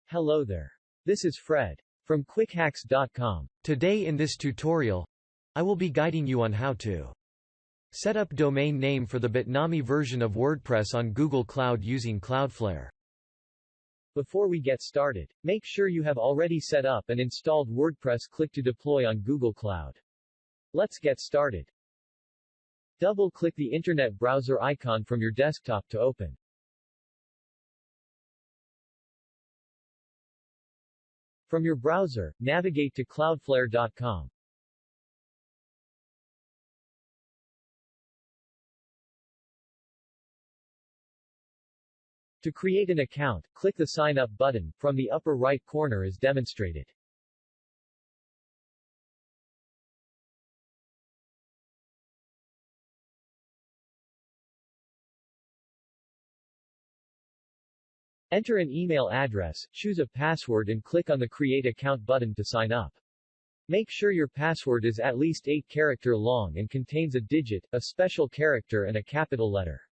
Hello there. This is Fred from quickhacks.com. Today in this tutorial, I will be guiding you on how to set up domain name for the Bitnami version of WordPress on Google Cloud using Cloudflare. Before we get started, make sure you have already set up and installed WordPress Click to deploy on Google Cloud. Let's get started. Double-click the Internet browser icon from your desktop to open. From your browser, navigate to cloudflare.com. To create an account, click the Sign Up button, from the upper right corner as demonstrated. Enter an email address, choose a password and click on the Create Account button to sign up. Make sure your password is at least 8-character long and contains a digit, a special character and a capital letter.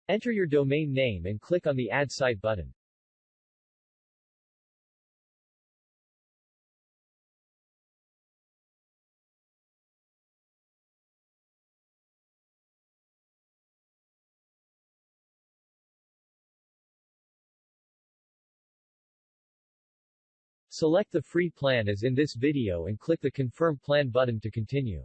Enter your domain name and click on the Add Site button. Select the free plan as in this video and click the Confirm Plan button to continue.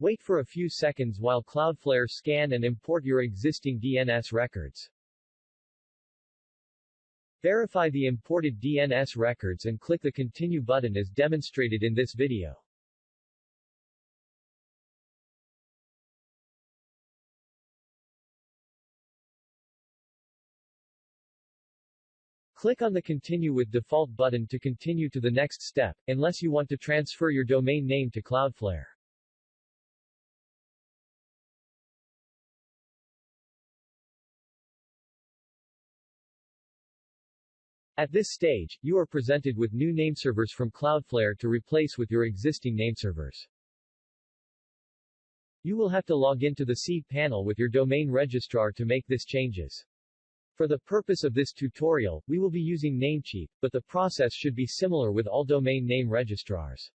Wait for a few seconds while Cloudflare scan and import your existing DNS records. Verify the imported DNS records and click the Continue button as demonstrated in this video. Click on the Continue with Default button to continue to the next step, unless you want to transfer your domain name to Cloudflare. At this stage, you are presented with new nameservers from Cloudflare to replace with your existing nameservers. You will have to log into the cPanel with your domain registrar to make this changes. For the purpose of this tutorial, we will be using Namecheap, but the process should be similar with all domain name registrars.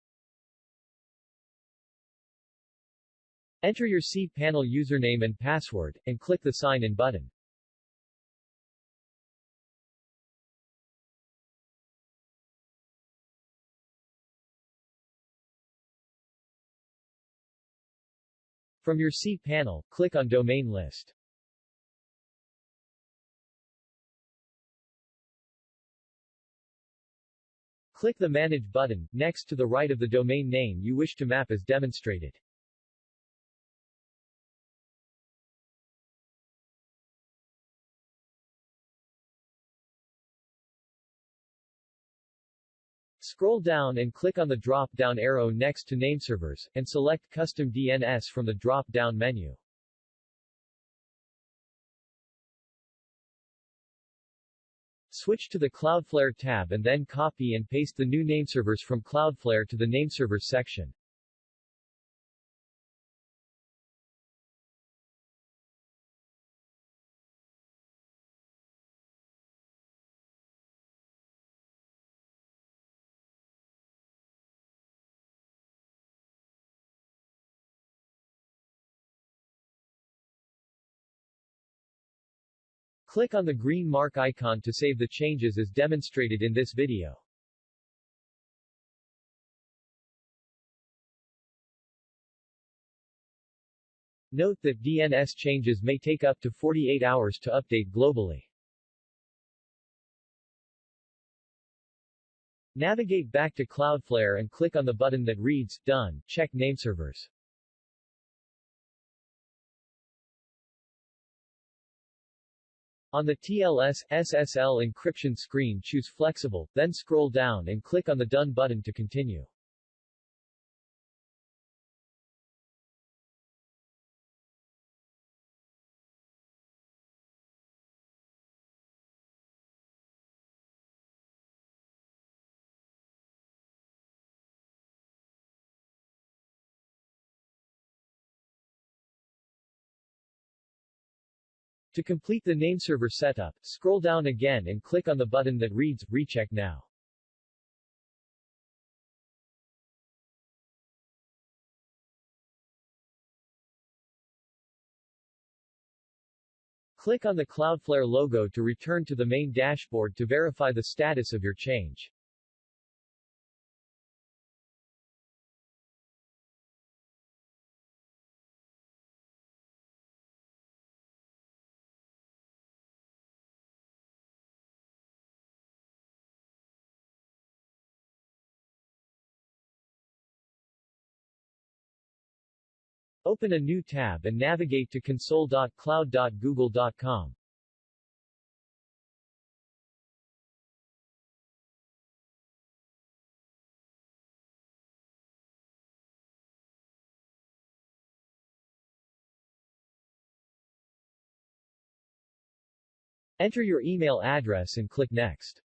Enter your cPanel username and password, and click the Sign In button. From your cPanel, click on Domain List. Click the Manage button, next to the right of the domain name you wish to map as demonstrated. Scroll down and click on the drop-down arrow next to Nameservers, and select Custom DNS from the drop-down menu. Switch to the Cloudflare tab and then copy and paste the new nameservers from Cloudflare to the Nameservers section. Click on the green mark icon to save the changes as demonstrated in this video. Note that DNS changes may take up to 48 hours to update globally. Navigate back to Cloudflare and click on the button that reads, Done, check Nameservers. On the TLS/SSL encryption screen, choose Flexible, then scroll down and click on the Done button to continue. To complete the nameserver setup, scroll down again and click on the button that reads Recheck Now. Click on the Cloudflare logo to return to the main dashboard to verify the status of your change. Open a new tab and navigate to console.cloud.google.com. Enter your email address and click Next.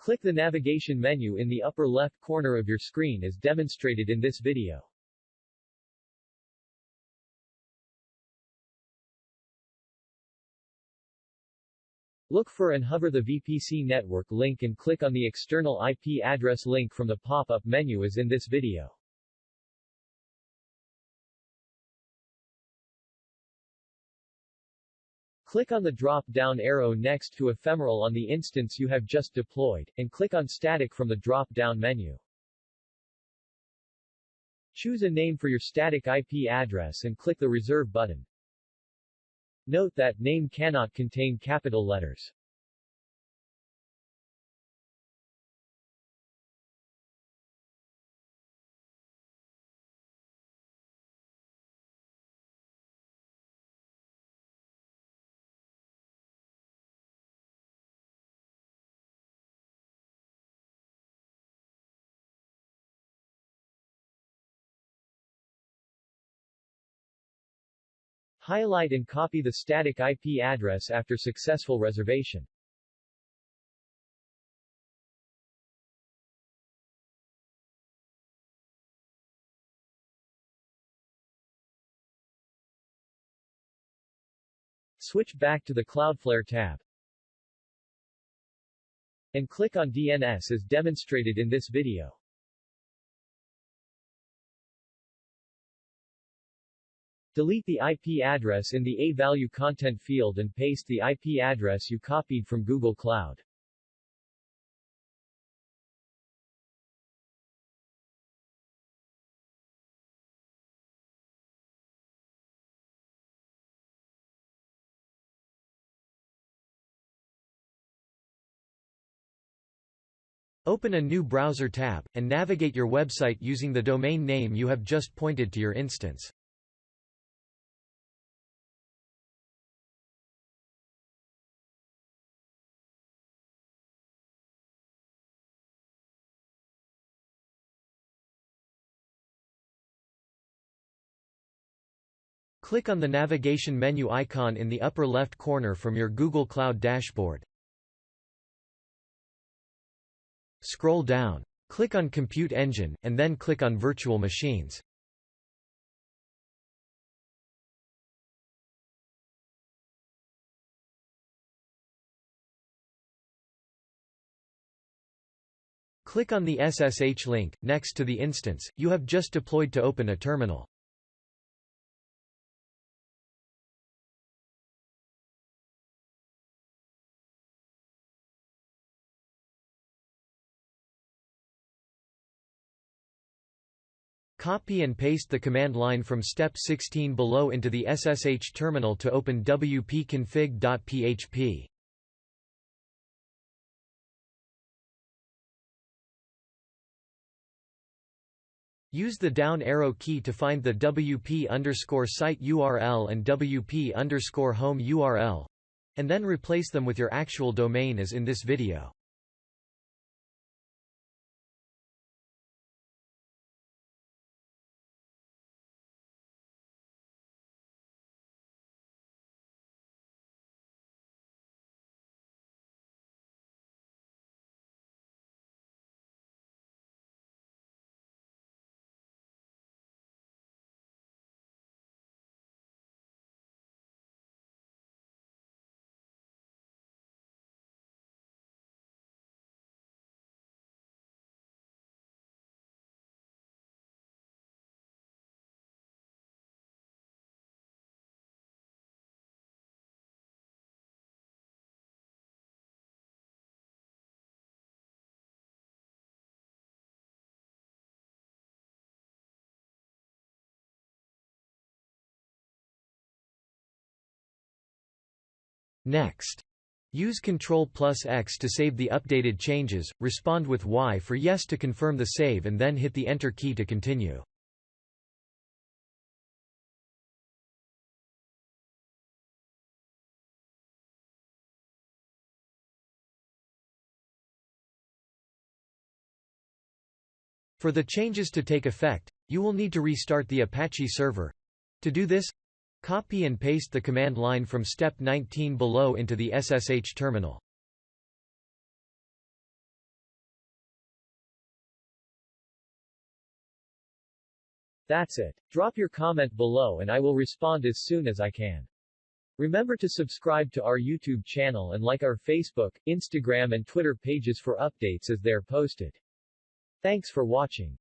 Click the navigation menu in the upper left corner of your screen as demonstrated in this video. Look for and hover the VPC network link and click on the external IP address link from the pop-up menu as in this video. Click on the drop-down arrow next to Ephemeral on the instance you have just deployed, and click on Static from the drop-down menu. Choose a name for your static IP address and click the Reserve button. Note that name cannot contain capital letters. Highlight and copy the static IP address after successful reservation. Switch back to the Cloudflare tab and click on DNS as demonstrated in this video. Delete the IP address in the A-value content field and paste the IP address you copied from Google Cloud. Open a new browser tab, and navigate your website using the domain name you have just pointed to your instance. Click on the navigation menu icon in the upper left corner from your Google Cloud dashboard. Scroll down. Click on Compute Engine, and then click on Virtual Machines. Click on the SSH link, next to the instance you have just deployed to open a terminal. Copy and paste the command line from step 16 below into the SSH terminal to open wp-config.php. Use the down arrow key to find the wp_site URL and wp_home URL, and then replace them with your actual domain as in this video. Next, use Ctrl+X to save the updated changes, respond with Y for yes to confirm the save, and then hit the Enter key to continue. For the changes to take effect, you will need to restart the Apache server. To do this, copy and paste the command line from step 19 below into the SSH terminal. That's it. Drop your comment below and I will respond as soon as I can. Remember to subscribe to our YouTube channel and like our Facebook, Instagram and Twitter pages for updates as they are posted. Thanks for watching.